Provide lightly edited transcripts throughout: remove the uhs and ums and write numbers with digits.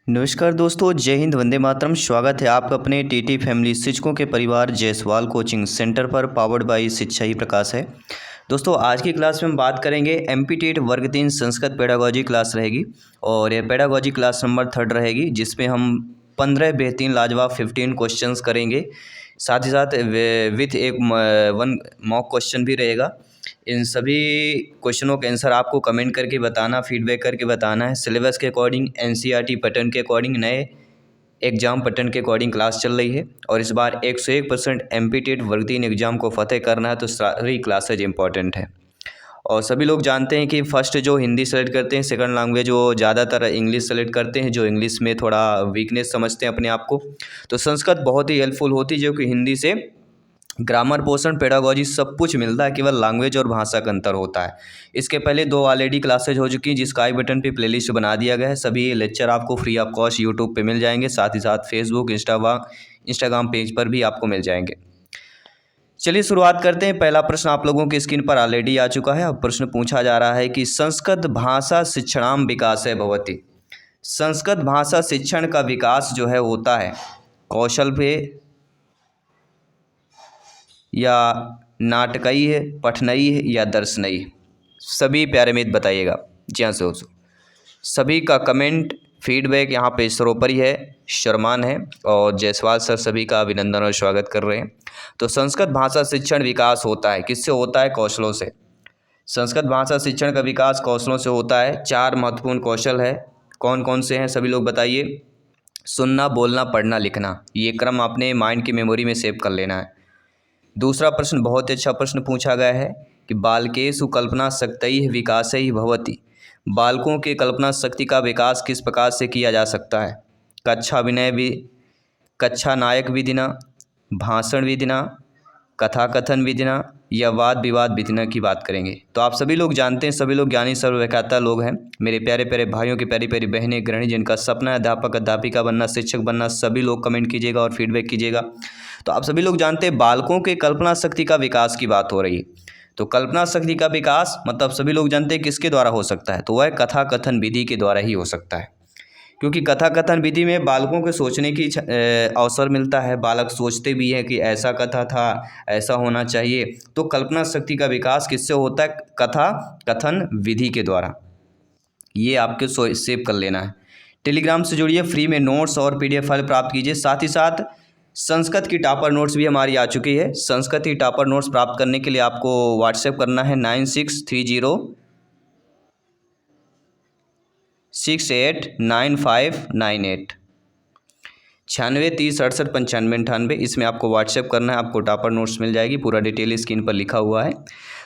नमस्कार दोस्तों, जय हिंद, वंदे मातरम। स्वागत है आपका अपने टीटी फैमिली शिक्षकों के परिवार जायसवाल कोचिंग सेंटर पर, पावर्ड बाय शिक्षा ही प्रकाश है। दोस्तों, आज की क्लास में हम बात करेंगे एमपी टेट वर्ग 3 संस्कृत पेडागोजी क्लास रहेगी और यह पेडागोजी क्लास नंबर 3 रहेगी, जिसमें हम 15 बेहतरीन लाजवाब 15 क्वेश्चंस करेंगे। साथ ही साथ विथ एक वन मॉक क्वेश्चन भी रहेगा। इन सभी क्वेश्चनों के आंसर आपको कमेंट करके बताना, फीडबैक करके बताना है। सिलेबस के अकॉर्डिंग, एनसीईआरटी पैटर्न के अकॉर्डिंग, नए एग्जाम पैटर्न के अकॉर्डिंग क्लास चल रही है और इस बार 101% एमपी टेट वर्ग 3 एग्जाम को फतेह करना है, तो सारी क्लासेज इंपॉर्टेंट है। और सभी लोग जानते हैं कि फर्स्ट जो हिंदी सेलेक्ट करते हैं, सेकंड लैंग्वेज वो ज़्यादातर इंग्लिश सेलेक्ट करते हैं, जो इंग्लिश में थोड़ा वीकनेस समझते हैं अपने आप को। तो संस्कृत बहुत ही हेल्पफुल होती है, जो कि हिंदी से ग्रामर पोर्शन, पेडागोजी सब कुछ मिलता है, केवल लैंग्वेज और भाषा का अंतर होता है। इसके पहले 2 ऑलरेडी क्लासेज हो चुकी हैं, जिसका आई बटन पे प्लेलिस्ट बना दिया गया है। सभी लेक्चर आपको फ्री ऑफ कॉस्ट यूट्यूब पे मिल जाएंगे, साथ ही साथ फेसबुक, इंस्टाग्राम पेज पर भी आपको मिल जाएंगे। चलिए शुरुआत करते हैं। पहला प्रश्न आप लोगों की स्क्रीन पर ऑलरेडी आ चुका है। अब प्रश्न पूछा जा रहा है कि संस्कृत भाषा शिक्षणाम विकासे भवति। संस्कृत भाषा शिक्षण का विकास जो है होता है कौशल पे, या नाटकीय है, पठनीय है, या दर्शनीय है। सभी प्यारे मित्र बताइएगा। जी हाँ दोस्तों, सभी का कमेंट फीडबैक यहाँ पे सरोपरी है, शर्मान है और जायसवाल सर सभी का अभिनंदन और स्वागत कर रहे हैं। तो संस्कृत भाषा शिक्षण विकास होता है, किससे होता है? कौशलों से। संस्कृत भाषा शिक्षण का विकास कौशलों से होता है। 4 महत्वपूर्ण कौशल है। कौन कौन से हैं सभी लोग बताइए? सुनना, बोलना, पढ़ना, लिखना। ये क्रम आपने माइंड की मेमोरी में सेव कर लेना है। दूसरा प्रश्न बहुत अच्छा प्रश्न पूछा गया है कि बालकेषु कल्पना शक्तिः विकासैः भवति। बालकों के कल्पना शक्ति का विकास किस प्रकार से किया जा सकता है? कक्षा नायक विधिना, भाषण विधिना, कथा कथन विधिना, या वाद विवाद विधिना की बात करेंगे। तो आप सभी लोग जानते हैं, सभी लोग ज्ञानी सर्वव्याख्याता लोग हैं। मेरे प्यारे प्यारे भाइयों की प्यारी प्यारी बहनें, गृहिणी, जिनका सपना है अध्यापक अध्यापिका बनना, शिक्षक बनना, सभी लोग कमेंट कीजिएगा और फीडबैक कीजिएगा। तो आप सभी लोग जानते हैं बालकों के कल्पना शक्ति का विकास की बात हो रही है। तो कल्पना शक्ति का विकास मतलब सभी लोग जानते हैं किसके द्वारा हो सकता है? तो वह कथा कथन विधि के द्वारा ही हो सकता है, क्योंकि कथा कथन विधि में बालकों को सोचने की अवसर मिलता है। बालक सोचते भी हैं कि ऐसा कथा था, ऐसा होना चाहिए। तो कल्पना शक्ति का विकास किससे होता है? कथा कथन विधि के द्वारा। ये आपके सेव कर लेना है। टेलीग्राम से जुड़िए, फ्री में नोट्स और पीडीएफ फाइल प्राप्त कीजिए। साथ ही साथ संस्कृत की टॉपर नोट्स भी हमारी आ चुकी है। संस्कृत की टॉपर नोट्स प्राप्त करने के लिए आपको व्हाट्सएप करना है 9630689598 9630689598। इसमें आपको व्हाट्सएप करना है, आपको टॉपर नोट्स मिल जाएगी। पूरा डिटेल स्क्रीन पर लिखा हुआ है।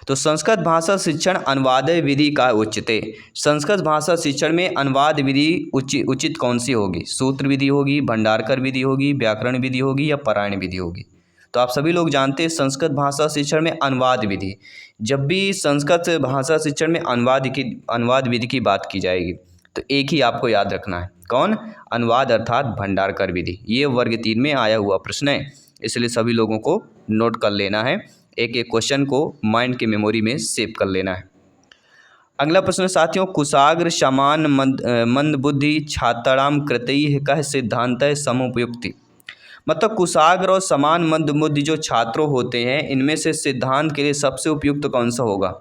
तो संस्कृत भाषा शिक्षण अनुवाद विधि का उच्चते। संस्कृत भाषा शिक्षण में अनुवाद विधि उचित कौन सी होगी? सूत्र विधि होगी, भंडारकर विधि होगी, व्याकरण विधि होगी, या पारायण विधि होगी? तो आप सभी लोग जानते हैं संस्कृत भाषा शिक्षण में अनुवाद विधि। जब भी संस्कृत भाषा शिक्षण में अनुवाद विधि की बात की जाएगी, तो एक ही आपको याद रखना है, कौन? अनुवाद अर्थात भंडारकर विधि। ये वर्ग 3 में आया हुआ प्रश्न है, इसलिए सभी लोगों को नोट कर लेना है। एक एक क्वेश्चन को माइंड की मेमोरी में सेव कर लेना है। अगला प्रश्न साथियों, कुशाग्र समान मंद बुद्धि छात्राणाम कृतैः कः सिद्धांतः समुपयुक्ति। मतलब कुशाग्र और समान मंद बुद्धि जो छात्रों होते हैं, इनमें से सिद्धांत के लिए सबसे उपयुक्त कौन सा होगा?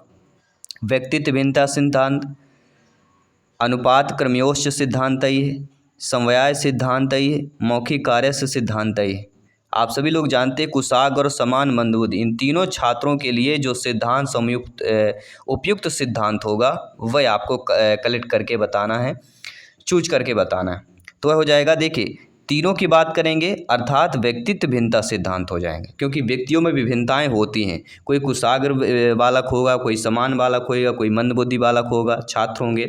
व्यक्तित्व भिन्नता सिद्धांत, अनुपात क्रमयोश्च सिद्धांतैः, समवाय सिद्धांतैः, मौखिक कार्यस्य सिद्धांतैः। आप सभी लोग जानते हैं कुशाग्र और समान मंदबुद्धि, इन तीनों छात्रों के लिए जो सिद्धांत उपयुक्त सिद्धांत होगा, वह आपको कलेक्ट करके बताना है, चूज करके बताना है। तो वह हो जाएगा, देखिए तीनों की बात करेंगे अर्थात व्यक्तित्व भिन्नता सिद्धांत हो जाएंगे, क्योंकि व्यक्तियों में विभिन्नताएं होती हैं। कोई कुशाग्र बालक होगा, कोई समान बालक होगा, कोई मंदबुद्धि बालक होगा, छात्र होंगे।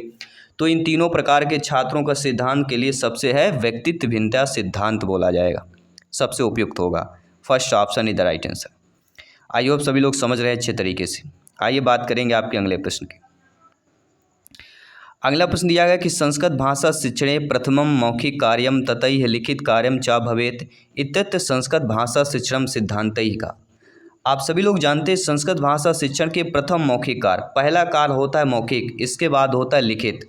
तो इन तीनों प्रकार के छात्रों का सिद्धांत के लिए सबसे है व्यक्तित्व भिन्नता सिद्धांत बोला जाएगा, सबसे उपयुक्त होगा। First option is the right answer. I hope सभी लोग समझ रहे हैं अच्छे तरीके से। आइए बात करेंगे आपके अगले प्रश्न की। अगला प्रश्न दिया गया कि संस्कृत भाषा शिक्षणे प्रथमम मौखिक कार्यम ततैः लिखित कार्यम च भवेत् इत्यत्र संस्कृत भाषा शिक्षण सिद्धांतैः का। आप सभी लोग जानते हैं संस्कृत भाषा शिक्षण के प्रथम मौखिक कार्य, पहला कार्य होता है मौखिक, इसके बाद होता है लिखित।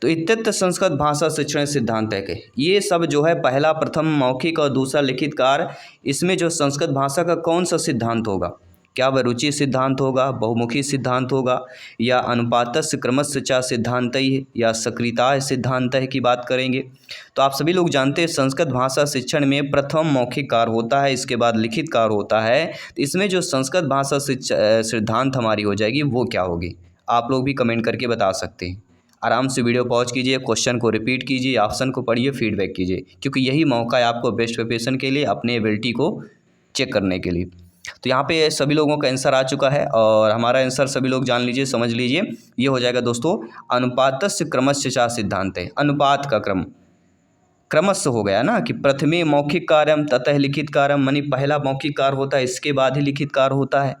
तो इत्यत्र संस्कृत भाषा शिक्षण सिद्धांत है के ये सब जो है पहला प्रथम मौखिक और दूसरा लिखित कार्य, इसमें जो संस्कृत भाषा का कौन सा सिद्धांत होगा? क्या वह रुचि सिद्धांत होगा, बहुमुखी सिद्धांत होगा, या अनुपातस्य क्रमस्य च सिद्धांत ही, या सक्रियता सिद्धांत है की बात करेंगे। तो आप सभी लोग जानते हैं संस्कृत भाषा शिक्षण में प्रथम मौखिक कार्य होता है, इसके बाद लिखित कार्य होता है। तो इसमें जो संस्कृत भाषा सिद्धांत हमारी हो जाएगी वो क्या होगी? आप लोग भी कमेंट करके बता सकते हैं। आराम से वीडियो पॉज कीजिए, क्वेश्चन को रिपीट कीजिए, ऑप्शन को पढ़िए, फीडबैक कीजिए, क्योंकि यही मौका है आपको बेस्ट प्रिपरेशन के लिए, अपने एबिलिटी को चेक करने के लिए। तो यहाँ पे सभी लोगों का आंसर आ चुका है और हमारा आंसर सभी लोग जान लीजिए, समझ लीजिए। ये हो जाएगा दोस्तों अनुपातस्य क्रमस्य च सिद्धांत है। अनुपात का क्रम क्रमस्य हो गया ना कि प्रथमे मौखिक कार्यम ततः लिखित कार्यम, मानी पहला मौखिक कार्य होता है, इसके बाद ही लिखित कार्य होता है।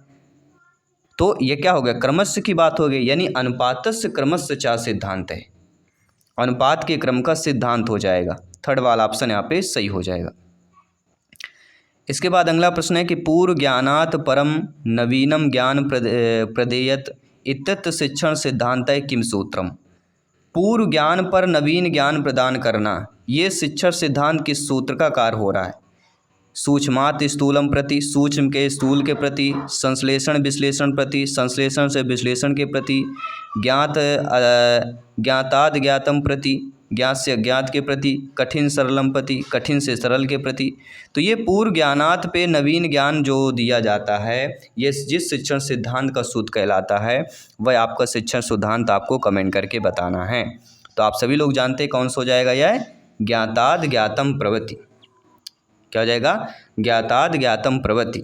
तो ये क्या हो गया? क्रमस्य की बात हो गई, यानी अनुपातस्य क्रमस्य च सिद्धांत है। अनुपात के क्रम का सिद्धांत हो जाएगा। थर्ड वाला ऑप्शन यहाँ पे सही हो जाएगा। इसके बाद अगला प्रश्न है कि पूर्व ज्ञानात् परम नवीनम ज्ञान प्रदेयत इत्यत्र शिक्षण सिद्धांत है किम सूत्रम। पूर्व ज्ञान पर नवीन ज्ञान प्रदान करना, ये शिक्षण सिद्धांत किस सूत्र का कार्य हो रहा है? सूक्ष्मात् स्थूलम प्रति, सूक्ष्म के स्थूल के प्रति, संश्लेषण विश्लेषण प्रति, संश्लेषण से विश्लेषण के प्रति, ज्ञाताद ज्ञातम प्रति, ज्ञात से अज्ञात के प्रति, कठिन सरलम प्रति, कठिन से सरल के प्रति। तो ये पूर्व ज्ञानात पे नवीन ज्ञान जो दिया जाता है, ये जिस शिक्षण सिद्धांत का सूत्र कहलाता है, वह आपका शिक्षण सिद्धांत आपको कमेंट करके बताना है। तो आप सभी लोग जानते हैं कौन सा हो जाएगा? यह ज्ञाताद ज्ञातम प्रवृत्ति। क्या हो जाएगा? ज्ञाताद ज्ञातम प्रवृत्ति।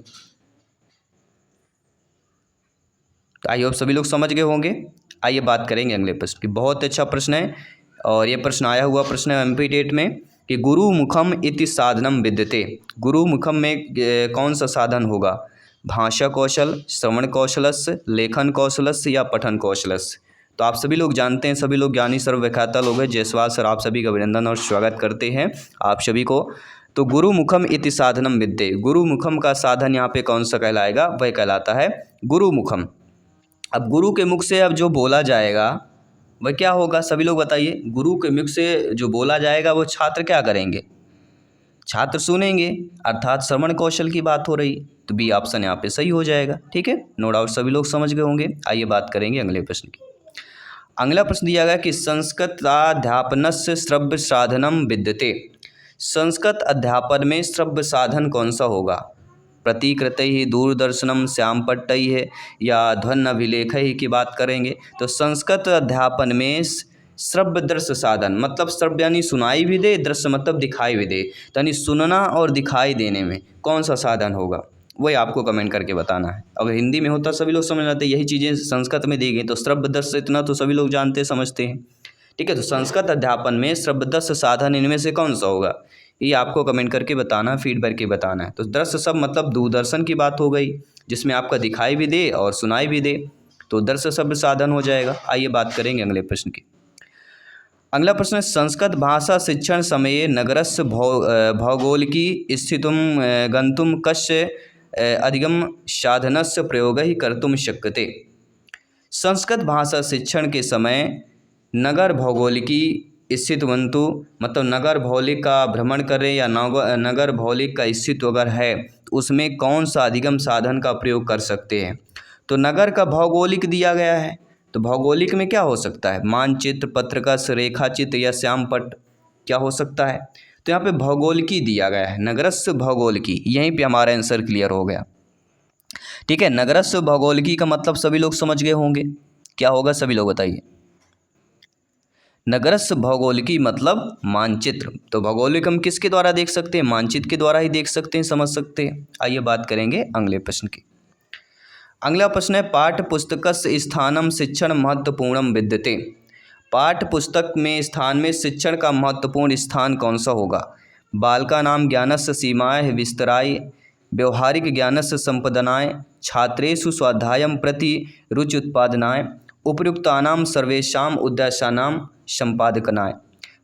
तो आई होप सभी लोग समझ गए होंगे। आइए बात करेंगे अगले प्रश्न की। बहुत अच्छा प्रश्न है और ये प्रश्न आया हुआ प्रश्न है एमपी टेट में कि गुरु मुखम इति साधनम विद्यते। गुरु मुखम में कौन सा साधन होगा? भाषा कौशल, श्रवण कौशलस्य, लेखन कौशलस्य, या पठन कौशलस्य। तो आप सभी लोग जानते हैं, सभी लोग ज्ञानी सर्वव्याख्याता लोग हैं। जयसवाल सर आप सभी का अभिनंदन और स्वागत करते हैं आप सभी को। तो गुरु मुखम इति साधनम विद्ये, गुरु मुखम का साधन यहाँ पे कौन सा कहलाएगा? वह कहलाता है गुरु मुखम। अब गुरु के मुख से अब जो बोला जाएगा वह क्या होगा? सभी लोग बताइए। गुरु के मुख से जो बोला जाएगा वो छात्र क्या करेंगे? छात्र सुनेंगे, अर्थात श्रवण कौशल की बात हो रही। तो बी ऑप्शन यहाँ पे सही हो जाएगा। ठीक है, नो डाउट सभी लोग समझ गए होंगे। आइए बात करेंगे अगले प्रश्न की। अगला प्रश्न दिया गया कि संस्कृताध्यापनस्य श्रव्य साधनम विद्यते। संस्कृत अध्यापन में श्रव्य साधन कौन सा होगा? प्रतिकृत ही, दूरदर्शनम, श्यामपट्ट है, या ध्वन अभिलेख ही की बात करेंगे। तो संस्कृत अध्यापन में श्रव्य दृश्य साधन, मतलब श्रव्य यानी सुनाई भी दे, दृश्य मतलब दिखाई भी दे, यानी सुनना और दिखाई देने में कौन सा साधन होगा? वही आपको कमेंट करके बताना है। अगर हिंदी में होता सभी लोग समझ जाते, यही चीज़ें संस्कृत में दी गई। तो श्रव्य दृश्य इतना तो सभी लोग जानते समझते हैं। ठीक है, तो संस्कृत अध्यापन में श्रव्य दृश्य साधन इनमें से कौन सा होगा? ये आपको कमेंट करके बताना, फीडबैक के बताना है। तो दृश्य सब मतलब दूरदर्शन की बात हो गई, जिसमें आपका दिखाई भी दे और सुनाई भी दे, तो दृश्य सब साधन हो जाएगा। आइए बात करेंगे अगले प्रश्न की। अगला प्रश्न है संस्कृत भाषा शिक्षण समये नगरस्य भौगोलिकी स्थितुम गंतुम कस्य अधिगम साधनस्य प्रयोग ही कर्तुम शक्यते। संस्कृत भाषा शिक्षण के समय नगर भौगोलिकी स्थित वंतु, मतलब नगर भौगोलिक का भ्रमण करें या नगर भौगोलिक का स्थित अगर है तो उसमें कौन सा अधिगम साधन का प्रयोग कर सकते हैं? तो नगर का भौगोलिक दिया गया है, तो भौगोलिक में क्या हो सकता है? मानचित्र, पत्रकस, रेखाचित्र या श्यामपट्ट क्या हो सकता है? तो यहाँ पे भौगोलिकी दिया गया है, नगरस्य भौगोलिकी। यहीं पे हमारा आंसर क्लियर हो गया। ठीक है, नगरस्य भौगोलिकी का मतलब सभी लोग समझ गए होंगे, क्या होगा सभी लोग बताइए। नगरस्य भौगोलिकी मतलब मानचित्र। तो भौगोलिक हम किसके द्वारा देख सकते हैं? मानचित्र के द्वारा ही देख सकते हैं, समझ सकते हैं। आइए बात करेंगे अगले प्रश्न की। अगला प्रश्न है पाठ्य पुस्तकस्य स्थानम शिक्षण महत्वपूर्णम विद्यते। पाठ्य पुस्तक में स्थान में शिक्षण का महत्वपूर्ण स्थान कौन सा होगा? बालकानां ज्ञानस्य सीमाएँ विस्तराय, व्यवहारिक ज्ञानस्य संपादनाय, छात्रेषु स्वाध्यायं प्रति रुचि उत्पादनाय, उपयुक्तानां सर्वेषां उद्देशानां संपादनाय।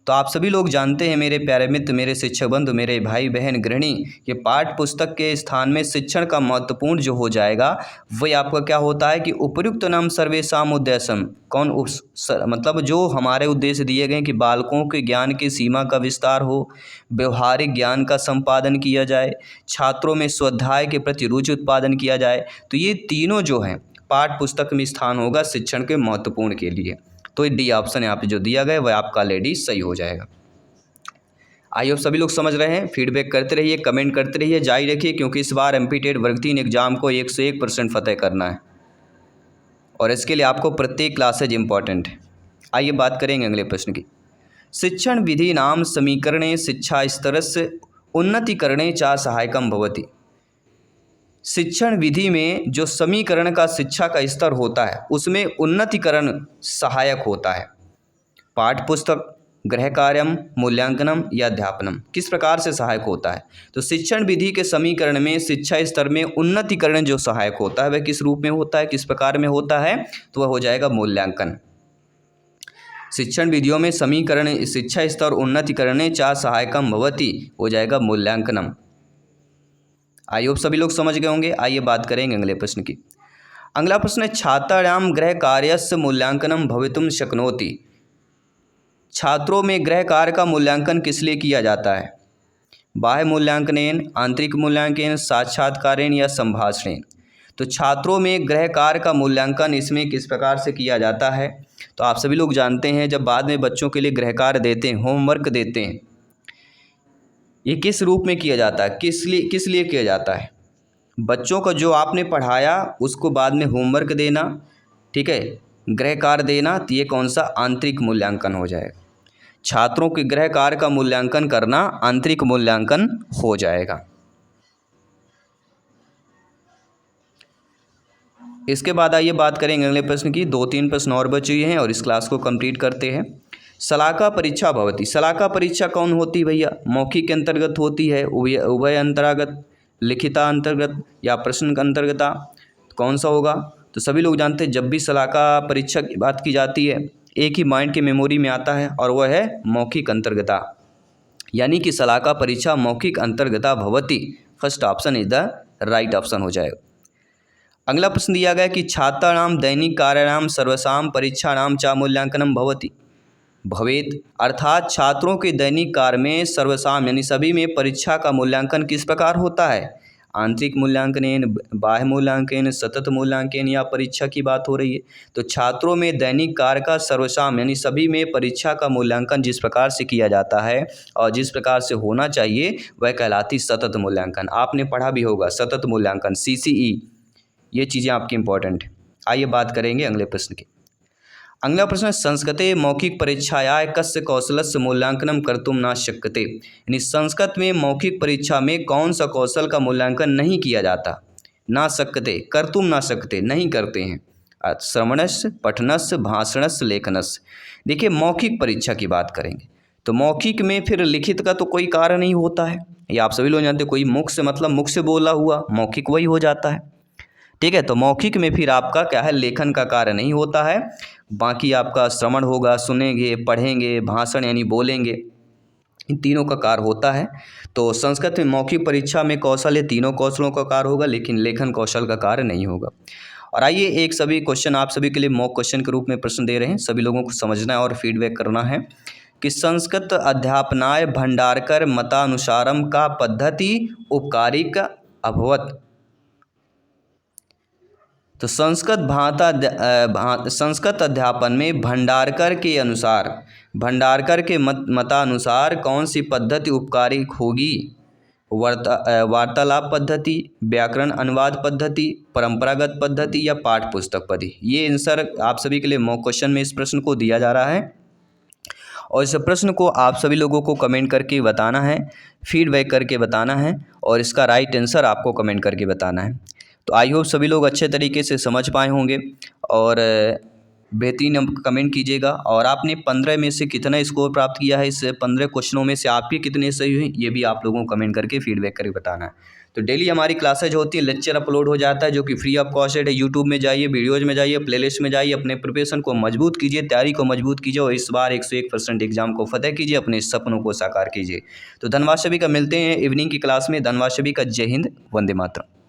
तो आप सभी लोग जानते हैं मेरे प्यारे मित्र, मेरे शिक्षक बंधु, मेरे भाई बहन गृहिणी, ये पाठ्य पुस्तक के स्थान में शिक्षण का महत्वपूर्ण जो हो जाएगा वही आपका क्या होता है कि उपर्युक्त नाम सर्वेषाम उद्देश्यम। कौन मतलब जो हमारे उद्देश्य दिए गए कि बालकों के ज्ञान की सीमा का विस्तार हो, व्यवहारिक ज्ञान का संपादन किया जाए, छात्रों में स्वाध्याय के प्रति रुचि उत्पादन किया जाए। तो ये तीनों जो हैं पाठ्य पुस्तक में स्थान होगा शिक्षण के महत्वपूर्ण के लिए। तो ये डी ऑप्शन यहाँ पे जो दिया गया वह आपका ऑलरेडी सही हो जाएगा। आई होप सभी लोग समझ रहे हैं। फीडबैक करते रहिए, कमेंट करते रहिए, जारी रखिए, क्योंकि इस बार एमपी वर्ग 3 एग्जाम को 101% फतेह करना है और इसके लिए आपको प्रत्येक क्लासेज इंपॉर्टेंट है। आइए बात करेंगे अगले प्रश्न की। शिक्षण विधि नाम समीकरणे शिक्षा स्तरस्य उन्नतीकरणे च सहायकम भवति। शिक्षण विधि में जो समीकरण का शिक्षा का स्तर होता है उसमें उन्नतीकरण सहायक होता है। पाठ्य पुस्तक, गृह कार्यम, मूल्यांकनम या अध्यापनम किस प्रकार से सहायक होता है? तो शिक्षण विधि के समीकरण में शिक्षा स्तर में उन्नतीकरण जो सहायक होता है वह किस रूप में होता है, किस प्रकार में होता है? तो वह हो जाएगा मूल्यांकन। शिक्षण विधियों में समीकरण शिक्षा स्तर उन्नतीकरणे च सहायकम भवति हो जाएगा मूल्यांकनम। आई होप सभी लोग समझ गए होंगे। आइए बात करेंगे अगले प्रश्न की। अगला प्रश्न है छात्राणाम गृह कार्यस्य मूल्यांकनम भवितुम शक्नोति। छात्रों में गृह कार्य का मूल्यांकन किस लिए किया जाता है? बाह्य मूल्यांकन, आंतरिक मूल्यांकन, साक्षात्कारेण या संभाषणेन। तो छात्रों में गृह कार्य का मूल्यांकन इसमें किस प्रकार से किया जाता है? तो आप सभी लोग जानते हैं जब बाद में बच्चों के लिए गृह कार्य देते हैं, होमवर्क देते हैं, ये किस रूप में किया जाता है, किस लिए किया जाता है? बच्चों को जो आपने पढ़ाया उसको बाद में होमवर्क देना, ठीक है, गृह कार्य देना, तो ये कौन सा आंतरिक मूल्यांकन हो जाएगा। छात्रों के गृह कार्य का मूल्यांकन करना आंतरिक मूल्यांकन हो जाएगा। इसके बाद आइए बात करेंगे अगले प्रश्न की। 2-3 प्रश्न और बचे हैं और इस क्लास को कंप्लीट करते हैं। शलाका परीक्षा भवती। शलाका परीक्षा कौन होती भैया? मौखिक के अंतर्गत होती है, उभय अंतर्गत, लिखिता अंतर्गत या प्रश्न के अंतर्गत, कौन सा होगा? तो सभी लोग जानते हैं जब भी शलाका परीक्षा की बात की जाती है एक ही माइंड की मेमोरी में आता है और वह है मौखिक अंतर्गता, यानी कि शलाका परीक्षा मौखिक अंतर्गता भवती। First option is the right option हो जाएगा। अगला प्रश्न दिया गया कि छात्राणाम दैनिक कार्याणाम सर्वसाम परीक्षाणाम च मूल्यांकनम भवति भवेत। अर्थात छात्रों के दैनिक कार्य में सर्वसाम यानी सभी में परीक्षा का मूल्यांकन किस प्रकार होता है? आंतरिक मूल्यांकन, बाह्य मूल्यांकन, सतत मूल्यांकन या परीक्षा की बात हो रही है। तो छात्रों में दैनिक कार्य का सर्वसाम यानी सभी में परीक्षा का मूल्यांकन जिस प्रकार से किया जाता है और जिस प्रकार से होना चाहिए वह कहलाती सतत मूल्यांकन। आपने पढ़ा भी होगा सतत मूल्यांकन, CCE, ये चीज़ें आपकी इंपॉर्टेंट है। आइए बात करेंगे अगले प्रश्न की। अगला प्रश्न है संस्कृते मौखिक परीक्षाया कस्य कौशलस्य मूल्यांकनम कर्तुम न शक्यते। यानी संस्कृत में मौखिक परीक्षा में कौन सा कौशल का मूल्यांकन नहीं किया जाता? ना शक्यते, कर्तुम ना शक्यते, नहीं करते हैं। श्रवणस्य, पठनस्य, भाषणस्य, लेखनस्य। देखिए मौखिक परीक्षा की बात करेंगे तो मौखिक में फिर लिखित का तो कोई कार्य नहीं होता है, ये आप सभी लोग जानते हैं। कोई मुख से मतलब मुख से बोला हुआ मौखिक वही हो जाता है, ठीक है। तो मौखिक में फिर आपका क्या है, लेखन का कार्य नहीं होता है। बाकी आपका श्रवण होगा, सुनेंगे, पढ़ेंगे, भाषण यानी बोलेंगे, इन तीनों का कार्य होता है। तो संस्कृत में मौखिक परीक्षा में कौशल है, तीनों कौशलों का कार्य होगा, लेकिन लेखन कौशल का कार्य नहीं होगा। और आइए एक सभी क्वेश्चन आप सभी के लिए मॉक क्वेश्चन के रूप में प्रश्न दे रहे हैं, सभी लोगों को समझना है और फीडबैक करना है कि संस्कृत अध्यापनाय भंडारकर मतानुसारम का पद्धति उपकारिक अभवत। तो संस्कृत अध्यापन में भंडारकर के अनुसार, भंडारकर के मतानुसार कौन सी पद्धति उपकारिक होगी? वार्तालाप पद्धति, व्याकरण अनुवाद पद्धति, परंपरागत पद्धति या पाठ्य पुस्तक पद्धति। ये आंसर आप सभी के लिए मॉक क्वेश्चन में इस प्रश्न को दिया जा रहा है और इस प्रश्न को आप सभी लोगों को कमेंट करके बताना है, फीडबैक करके बताना है और इसका राइट आंसर आपको कमेंट करके बताना है। तो आई होप सभी लोग अच्छे तरीके से समझ पाए होंगे और बेहतरीन कमेंट कीजिएगा। और आपने 15 में से कितना स्कोर प्राप्त किया है, इस 15 क्वेश्चनों में से आपके कितने सही हुए, ये भी आप लोगों को कमेंट करके फीडबैक करके बताना है। तो डेली हमारी क्लासेज होती है, लेक्चर अपलोड हो जाता है जो कि फ्री ऑफ कॉस्ट है। यूट्यूब में जाइए, वीडियोज़ में जाइए, प्लेलिस्ट में जाइए, अपने प्रिपरेशन को मजबूत कीजिए, तैयारी को मजबूत कीजिए और इस बार 101% एग्जाम को फतेह कीजिए, अपने सपनों को साकार कीजिए। तो धन्यवाद सभी का, मिलते हैं इवनिंग की क्लास में। धन्यवाद सभी का, जय हिंद, वंदे मातरम।